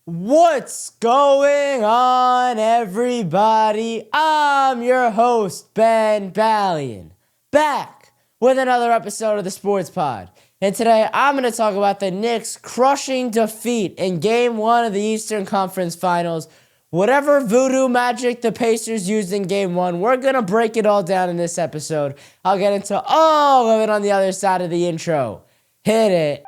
What's going on, everybody? I'm your host, Ben Ballion, back with another episode of the Sports Pod. And today, I'm going to talk about the Knicks' crushing defeat in Game 1 of the Eastern Conference Finals. Whatever voodoo magic the Pacers used in Game 1, we're going to break it all down in this episode. I'll get into all of it on the other side of the intro. Hit it.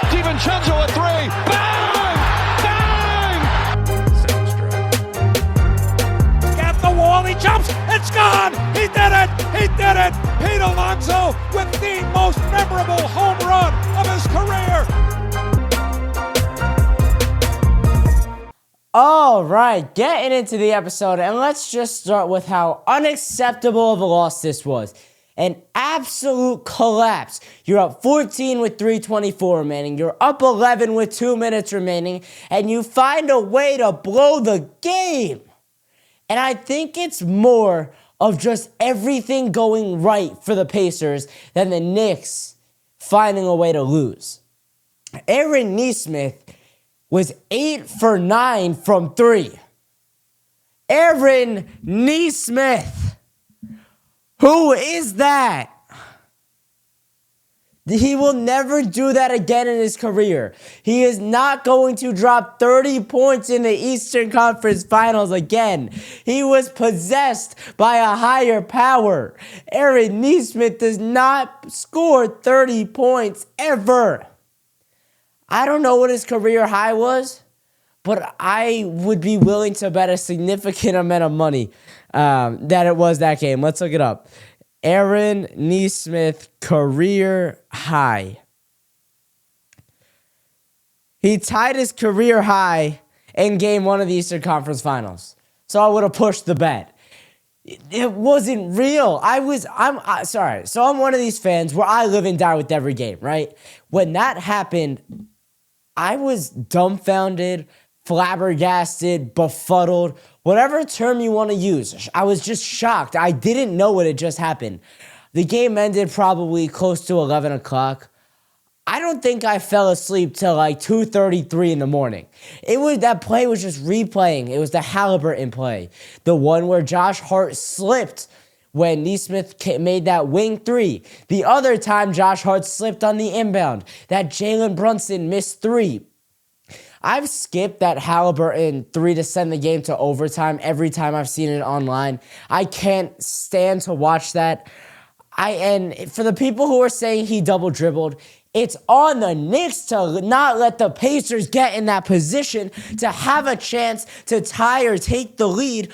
DiVincenzo a three. Bang! Bang! Got the wall. He jumps. It's gone. He did it. He did it. Pete Alonso with the most memorable home run of his career. All right, getting into the episode, and let's just start with how unacceptable of a loss this was. An absolute collapse. You're up 14 with 3:24 remaining. You're up 11 with 2 minutes remaining, and you find a way to blow the game. And I think it's more of just everything going right for the Pacers than the Knicks finding a way to lose. Aaron Nesmith was 8 for 9 from 3. Aaron Nesmith. Who is that? He will never do that again in his career. He is not going to drop 30 points in the Eastern Conference Finals again. He was possessed by a higher power. Aaron Nesmith does not score 30 points ever. I don't know what his career high was, but I would be willing to bet a significant amount of money that it was that game. Let's look it up. Aaron Nesmith career high. He tied his career high in Game 1 of the Eastern Conference Finals. So I would have pushed the bet. It wasn't real. I'm sorry. So I'm one of these fans where I live and die with every game, right? When that happened, I was dumbfounded, flabbergasted, befuddled, whatever term you want to use. I was just shocked. I didn't know what had just happened. The game ended probably close to 11 o'clock. I don't think I fell asleep till like 2:33 in the morning. That play was just replaying. It was the Halliburton play. The one where Josh Hart slipped when Nesmith made that wing three. The other time Josh Hart slipped on the inbound. That Jalen Brunson missed three. I've skipped that Halliburton three to send the game to overtime every time I've seen it online. I can't stand to watch that. And for the people who are saying he double dribbled, it's on the Knicks to not let the Pacers get in that position to have a chance to tie or take the lead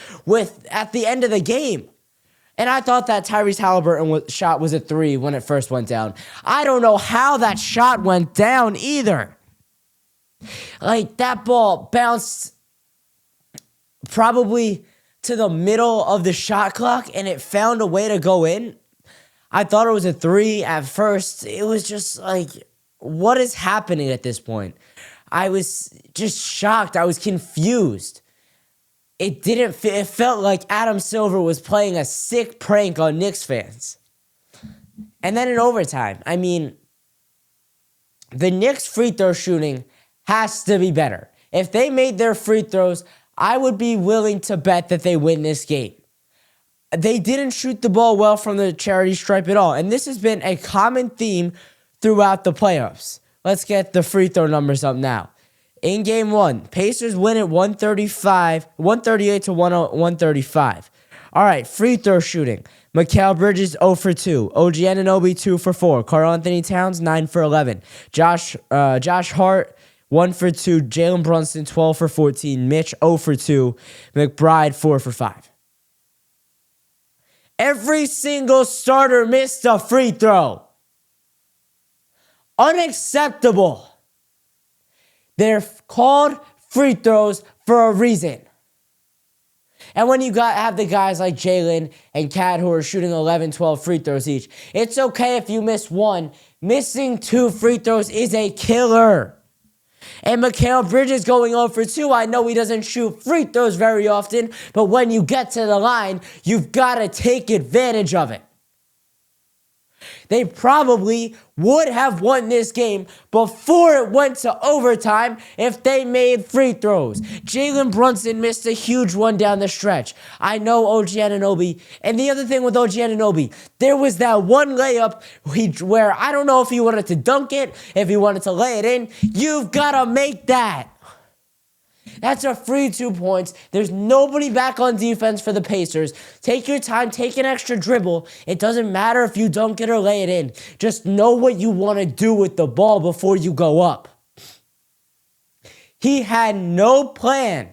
at the end of the game. And I thought that Tyrese Halliburton shot was a three when it first went down. I don't know how that shot went down either. Like, that ball bounced probably to the middle of the shot clock, and it found a way to go in. I thought it was a three at first. It was just like, what is happening at this point? I was just shocked. I was confused. It felt like Adam Silver was playing a sick prank on Knicks fans. And then in overtime, I mean, the Knicks free throw shooting has to be better. If they made their free throws, I would be willing to bet that they win this game. They didn't shoot the ball well from the charity stripe at all. And this has been a common theme throughout the playoffs. Let's get the free throw numbers up now. In Game 1, Pacers win at 138 to 135. All right, free throw shooting. Mikal Bridges 0 for 2. OG Anunoby 2 for 4. Karl Anthony Towns 9 for 11. Josh Hart 1 for 2. Jalen Brunson 12 for 14. Mitch 0 for 2. McBride 4 for 5. Every single starter missed a free throw. Unacceptable. They're called free throws for a reason. And when you have the guys like Jalen and Kat who are shooting 11, 12 free throws each, it's okay if you miss one. Missing 2 free throws is a killer. And Mikal Bridges going 0 for 2. I know he doesn't shoot free throws very often, but when you get to the line, you've got to take advantage of it. They probably would have won this game before it went to overtime if they made free throws. Jalen Brunson missed a huge one down the stretch. I know OG Anunoby. And the other thing with OG Anunoby, there was that one layup where I don't know if he wanted to dunk it, if he wanted to lay it in. You've got to make that. That's a free 2 points. There's nobody back on defense for the Pacers. Take your time. Take an extra dribble. It doesn't matter if you dunk it or lay it in. Just know what you want to do with the ball before you go up. He had no plan.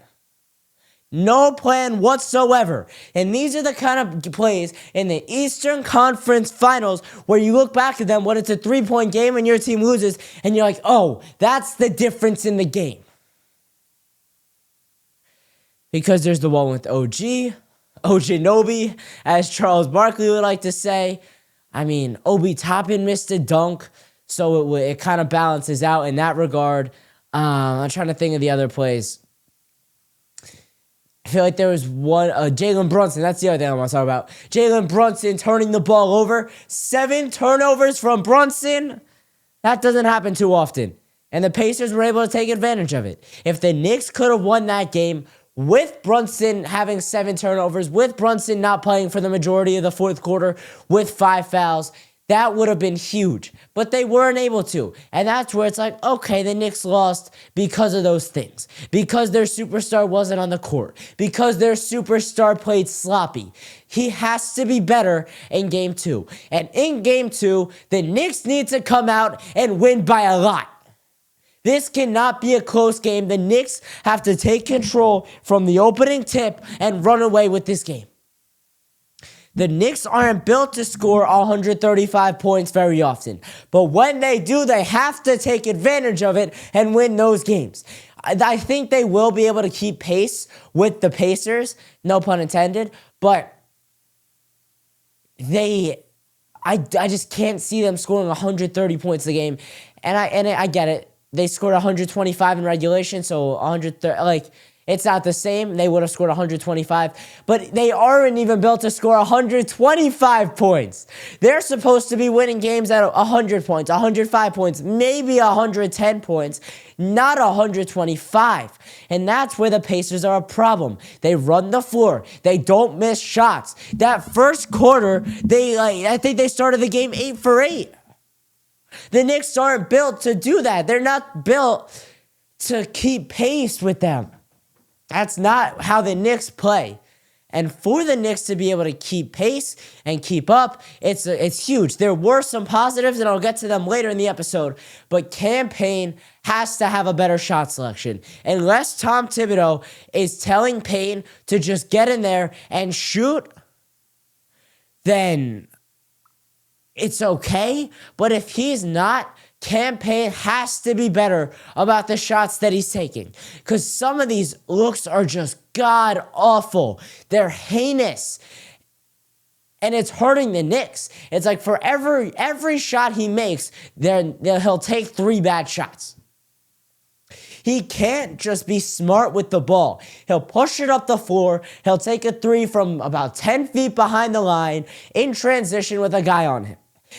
No plan whatsoever. And these are the kind of plays in the Eastern Conference Finals where you look back at them when it's a 3-point game and your team loses and you're like, oh, that's the difference in the game. Because there's the one with OG Nobi, as Charles Barkley would like to say. I mean, Obi Toppin missed a dunk, so it kind of balances out in that regard. I'm trying to think of the other plays. I feel like there was one, Jalen Brunson, that's the other thing I want to talk about. Jalen Brunson turning the ball over. 7 turnovers from Brunson. That doesn't happen too often. And the Pacers were able to take advantage of it. If the Knicks could have won that game, with Brunson having 7 turnovers, with Brunson not playing for the majority of the fourth quarter, with 5 fouls, that would have been huge. But they weren't able to. And that's where it's like, okay, the Knicks lost because of those things. Because their superstar wasn't on the court. Because their superstar played sloppy. He has to be better in Game 2. And in Game 2, the Knicks need to come out and win by a lot. This cannot be a close game. The Knicks have to take control from the opening tip and run away with this game. The Knicks aren't built to score 135 points very often. But when they do, they have to take advantage of it and win those games. I think they will be able to keep pace with the Pacers, no pun intended, but I just can't see them scoring 130 points a game. And I get it. They scored 125 in regulation, so 130, it's not the same. They would have scored 125, but they aren't even built to score 125 points. They're supposed to be winning games at 100 points, 105 points, maybe 110 points, not 125. And that's where the Pacers are a problem. They run the floor. They don't miss shots. That first quarter, I think they started the game 8 for 8. The Knicks aren't built to do that. They're not built to keep pace with them. That's not how the Knicks play. And for the Knicks to be able to keep pace and keep up, it's huge. There were some positives, and I'll get to them later in the episode, but Cam Payne has to have a better shot selection. Unless Tom Thibodeau is telling Payne to just get in there and shoot, then it's okay, but if he's not, Cam Payne has to be better about the shots that he's taking. Because some of these looks are just god-awful. They're heinous. And it's hurting the Knicks. It's like for every shot he makes, he'll take 3 bad shots. He can't just be smart with the ball. He'll push it up the floor. He'll take a 3 from about 10 feet behind the line in transition with a guy on him.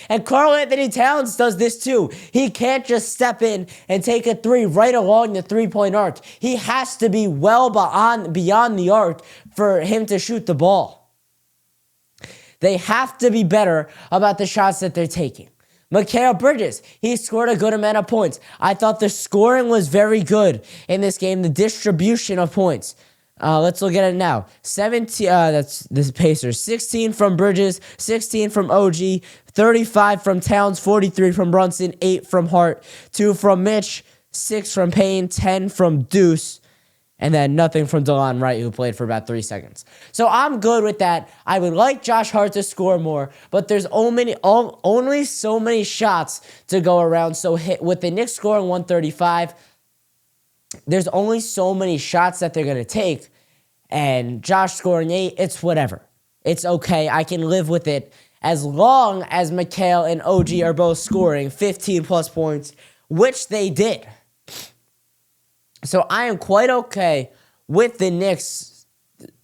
And Karl-Anthony Towns does this too. He can't just step in and take a 3 right along the 3-point arc. He has to be well beyond the arc for him to shoot the ball. They have to be better about the shots that they're taking. Mikal Bridges, he scored a good amount of points. I thought the scoring was very good in this game, the distribution of points. Let's look at it now. 17, that's the Pacers. 16 from Bridges, 16 from OG, 35 from Towns, 43 from Brunson, 8 from Hart, 2 from Mitch, 6 from Payne, 10 from Deuce, and then nothing from DeLon Wright, who played for about 3 seconds. So I'm good with that. I would like Josh Hart to score more, but there's only so many shots to go around. So with the Knicks scoring 135, there's only so many shots that they're going to take, and Josh scoring 8, it's whatever. It's okay. I can live with it as long as Mikal and OG are both scoring 15-plus points, which they did. So I am quite okay with the Knicks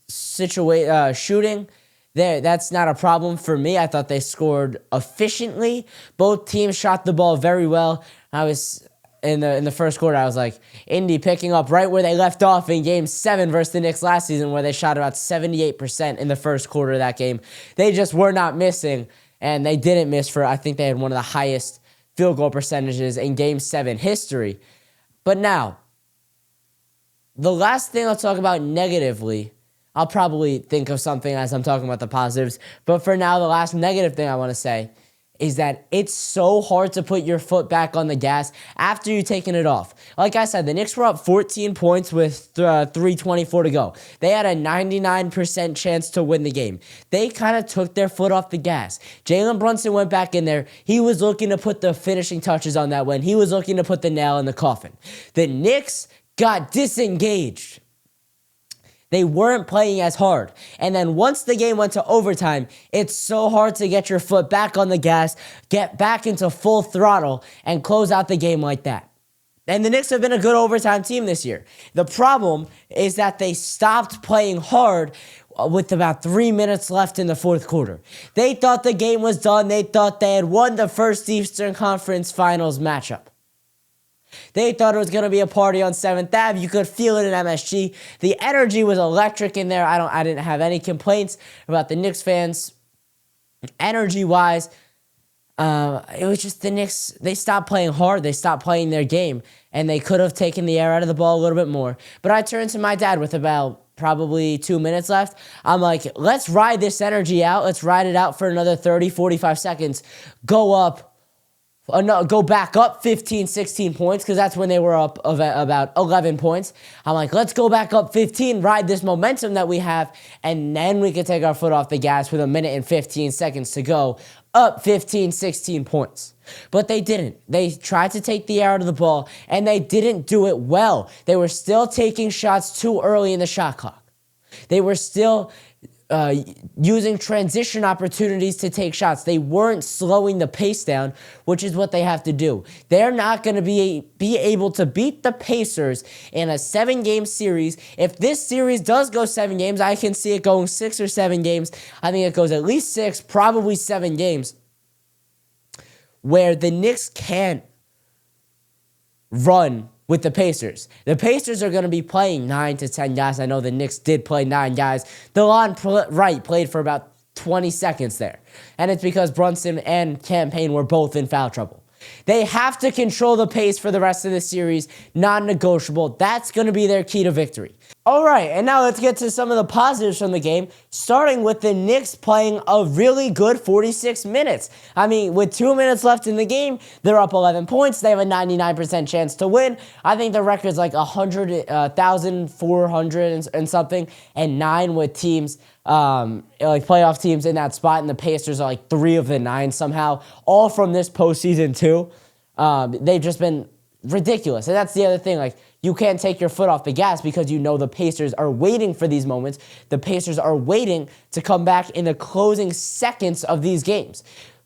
shooting. That's not a problem for me. I thought they scored efficiently. Both teams shot the ball very well. I was in the first quarter, I was like, Indy picking up right where they left off in Game 7 versus the Knicks last season, where they shot about 78% in the first quarter of that game. They just were not missing, and they didn't miss I think they had one of the highest field goal percentages in Game 7 history. But now, the last thing I'll talk about negatively, I'll probably think of something as I'm talking about the positives, but for now, the last negative thing I want to say is that it's so hard to put your foot back on the gas after you've taken it off. Like I said, the Knicks were up 14 points with 3:24 to go. They had a 99% chance to win the game. They kind of took their foot off the gas. Jalen Brunson went back in there. He was looking to put the finishing touches on that win. He was looking to put the nail in the coffin. The Knicks got disengaged. They weren't playing as hard. And then once the game went to overtime, it's so hard to get your foot back on the gas, get back into full throttle, and close out the game like that. And the Knicks have been a good overtime team this year. The problem is that they stopped playing hard with about 3 minutes left in the fourth quarter. They thought the game was done. They thought they had won the first Eastern Conference Finals matchup. They thought it was going to be a party on 7th Ave. You could feel it in MSG. The energy was electric in there. I didn't have any complaints about the Knicks fans. Energy-wise, it was just the Knicks. They stopped playing hard. They stopped playing their game, and they could have taken the air out of the ball a little bit more. But I turned to my dad with about probably 2 minutes left. I'm like, let's ride this energy out. Let's ride it out for another 30, 45 seconds. Go back up 15, 16 points, because that's when they were up of about 11 points. I'm like, let's go back up 15, ride this momentum that we have, and then we can take our foot off the gas with a minute and 15 seconds to go, up 15, 16 points. But they didn't. They tried to take the air out of the ball, and they didn't do it well. They were still taking shots too early in the shot clock. They were still using transition opportunities to take shots. They weren't slowing the pace down, which is what they have to do. They're not going to be able to beat the Pacers in a 7-game series. If this series does go 7 games, I can see it going 6 or 7 games. I think it goes at least 6, probably 7 games, where the Knicks can't run with the Pacers. The Pacers are going to be playing 9 to 10 guys. I know the Knicks did play 9 guys. DeLon Wright played for about 20 seconds there. And it's because Brunson and Campaign were both in foul trouble. They have to control the pace for the rest of the series. Non-negotiable. That's going to be their key to victory. All right, and now let's get to some of the positives from the game, starting with the Knicks playing a really good 46 minutes. I mean, with 2 minutes left in the game, they're up 11 points. They have a 99% chance to win. I think the record's like 100,400 and something, and 9 with teams, like playoff teams in that spot, and the Pacers are like 3 of the 9 somehow, all from this postseason too. They've just been ridiculous, and that's the other thing, like, you can't take your foot off the gas because you know the Pacers are waiting for these moments. The Pacers are waiting to come back in the closing seconds of these games.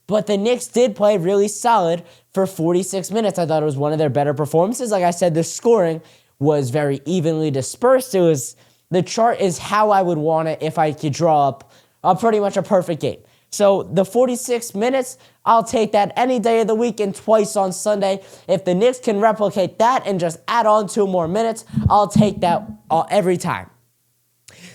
But the Knicks did play really solid for 46 minutes. I thought it was one of their better performances. Like I said, the scoring was very evenly dispersed. The chart is how I would want it if I could draw up pretty much a perfect game. So the 46 minutes, I'll take that any day of the week and twice on Sunday. If the Knicks can replicate that and just add on 2 more minutes, I'll take that every time.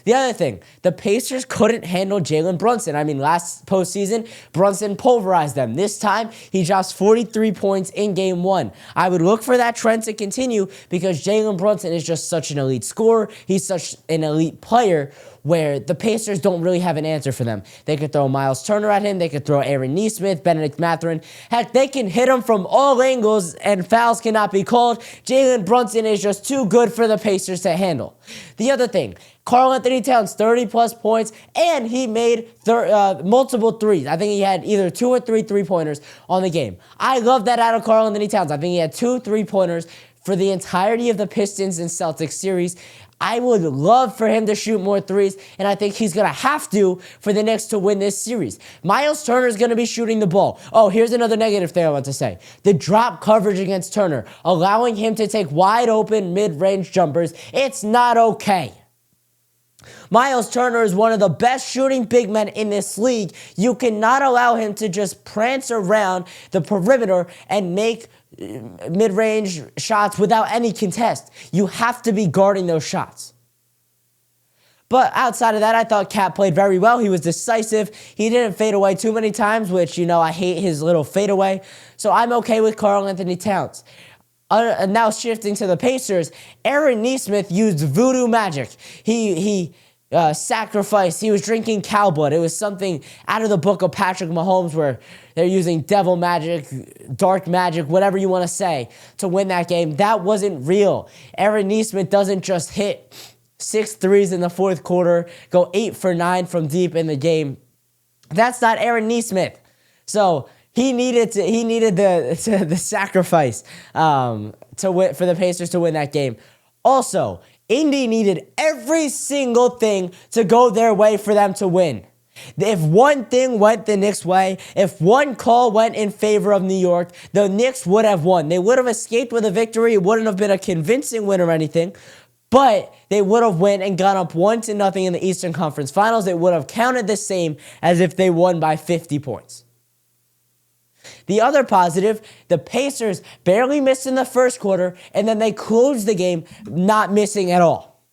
The other thing, the Pacers couldn't handle Jalen Brunson. I mean, last postseason, Brunson pulverized them. This time, he drops 43 points in Game 1. I would look for that trend to continue because Jalen Brunson is just such an elite scorer. He's such an elite player where the Pacers don't really have an answer for them. They could throw Miles Turner at him. They could throw Aaron Nesmith, Benedict Mathurin. Heck, they can hit him from all angles and fouls cannot be called. Jalen Brunson is just too good for the Pacers to handle. The other thing, Karl-Anthony Towns, 30-plus points, and he made multiple threes. I think he had either 2 or 3 three-pointers on the game. I love that out of Karl-Anthony Towns. I think he had 2 3-pointers for the entirety of the Pistons and Celtics series. I would love for him to shoot more threes, and I think he's going to have to for the Knicks to win this series. Miles Turner is going to be shooting the ball. Oh, here's another negative thing I want to say. The drop coverage against Turner, allowing him to take wide open mid-range jumpers, it's not okay. Miles Turner is one of the best shooting big men in this league. You cannot allow him to just prance around the perimeter and make mid-range shots without any contest. You have to be guarding those shots. But outside of that, I thought Cat played very well. He was decisive. He didn't fade away too many times, which, I hate his little fadeaway. So I'm okay with Karl-Anthony Towns. Now shifting to the Pacers, Aaron Nesmith used voodoo magic. He sacrificed. He was drinking cow blood. It was something out of the book of Patrick Mahomes where they're using devil magic, dark magic, whatever you want to say, to win that game. That wasn't real. Aaron Nesmith doesn't just hit 6 threes in the fourth quarter, go 8 for 9 from deep in the game. That's not Aaron Nesmith. So he needed the sacrifice to win, for the Pacers to win that game. Also, Indy needed every single thing to go their way for them to win. If one thing went the Knicks' way, if one call went in favor of New York, the Knicks would have won. They would have escaped with a victory. It wouldn't have been a convincing win or anything, but they would have won and gone up 1-0 in the Eastern Conference Finals. It would have counted the same as if they won by 50 points. The other positive, the Pacers barely missed in the first quarter, and then they closed the game not missing at all.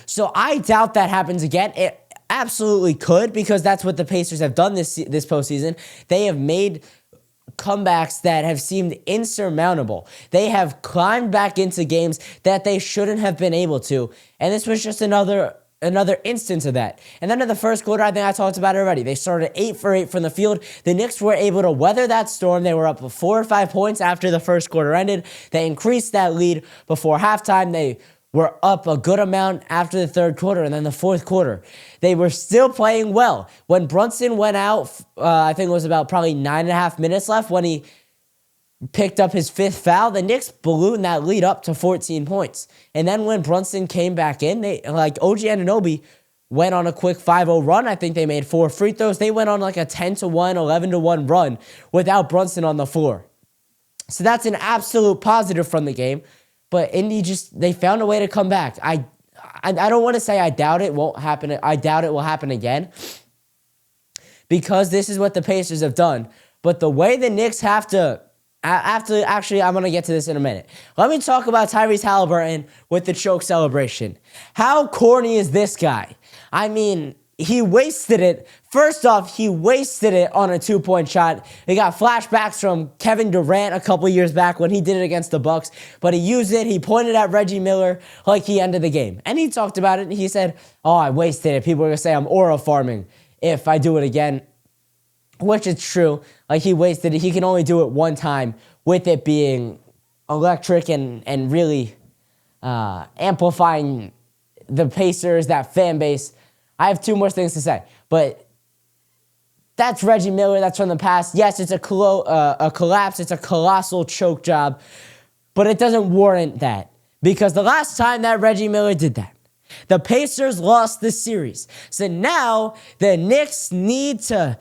So I doubt that happens again. It absolutely could, because that's what the Pacers have done this postseason. They have made comebacks that have seemed insurmountable. They have climbed back into games that they shouldn't have been able to, and this was just another instance of that. And then in the first quarter, I think I talked about it already. They started 8 for 8 from the field. The Knicks were able to weather that storm. They were up 4 or 5 points after the first quarter ended. They increased that lead before halftime. They were up a good amount after the third quarter, and then the fourth quarter, they were still playing well. When Brunson went out, I think it was about probably 9.5 minutes left when he picked up his 5th foul, the Knicks ballooned that lead up to 14 points. And then when Brunson came back in, OG Anunoby went on a quick 5-0 run. I think they made 4 free throws. They went on like a 10-1, 11-1 run without Brunson on the floor. So that's an absolute positive from the game. But Indy they found a way to come back. I don't want to say I doubt it won't happen. I doubt it will happen again, because this is what the Pacers have done. But the way the Knicks have to, actually, I'm going to get to this in a minute. Let me talk about Tyrese Halliburton with the choke celebration. How corny is this guy? I mean, he wasted it. First off, he wasted it on a 2-point shot. He got flashbacks from Kevin Durant a couple years back when he did it against the Bucks, but he used it. He pointed at Reggie Miller like he ended the game. And he talked about it. He said, I wasted it. People are going to say I'm aura farming if I do it again, which is true. Like, he wasted it. He can only do it one time, with it being electric and really amplifying the Pacers, that fan base. I have 2 more things to say, but that's Reggie Miller. That's from the past. Yes, it's a collapse. It's a colossal choke job, but it doesn't warrant that, because the last time that Reggie Miller did that, the Pacers lost the series. So now the Knicks need to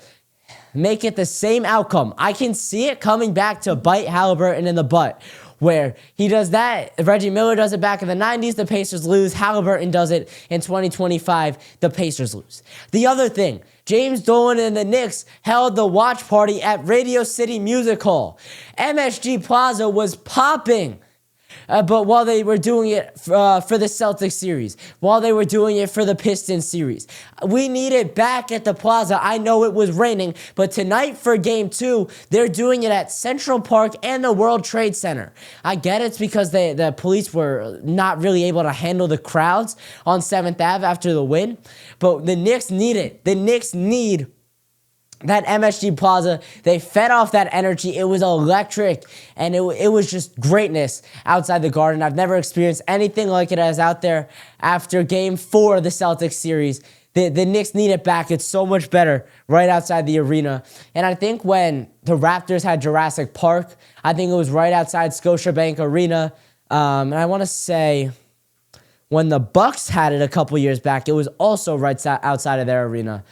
make it the same outcome. I can see it coming back to bite Halliburton in the butt, where he does that. Reggie Miller does it back in the 90s, the Pacers lose. Halliburton does it in 2025, the Pacers lose. The other thing, James Dolan and the Knicks held the watch party at Radio City Music Hall. MSG Plaza was popping. But while they were doing it for the Celtics series, while they were doing it for the Pistons series, we need it back at the Plaza. I know it was raining, but tonight for Game 2, they're doing it at Central Park and the World Trade Center. I get it's because the police were not really able to handle the crowds on 7th Ave after the win, but the Knicks need it. The Knicks need that MSG Plaza. They fed off that energy. It was electric, and it was just greatness outside the Garden. I've never experienced anything like it as out there after Game 4 of the Celtics series. The Knicks need it back. It's so much better right outside the arena. And I think when the Raptors had Jurassic Park, I think it was right outside Scotiabank Arena. And I want to say when the Bucks had it a couple years back, it was also right outside of their arena.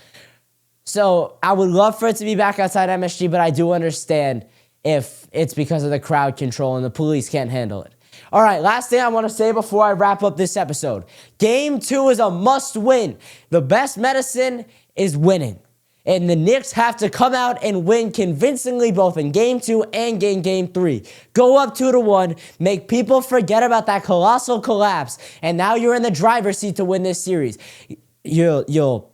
So I would love for it to be back outside MSG, but I do understand if it's because of the crowd control and the police can't handle it. All right, last thing I want to say before I wrap up this episode. Game 2 is a must win. The best medicine is winning. And the Knicks have to come out and win convincingly both in Game 2 and Game 3. Go up 2-1, make people forget about that colossal collapse, and now you're in the driver's seat to win this series. The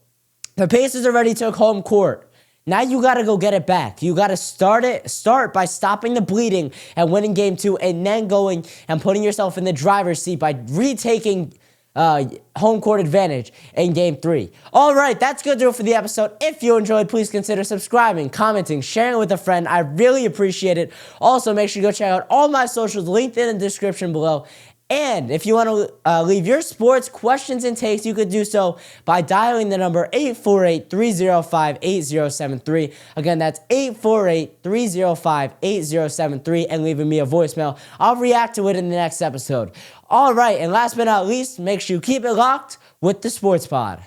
Pacers already took home court. Now you got to go get it back. You got to start by stopping the bleeding and winning Game 2, and then going and putting yourself in the driver's seat by retaking home court advantage in Game 3. All right, that's going to do it for the episode. If you enjoyed, please consider subscribing, commenting, sharing it with a friend. I really appreciate it. Also, make sure you go check out all my socials linked in the description below. And if you want to leave your sports questions and takes, you could do so by dialing the number 848-305-8073. Again, that's 848-305-8073 and leaving me a voicemail. I'll react to it in the next episode. All right, and last but not least, make sure you keep it locked with the Sports Pod.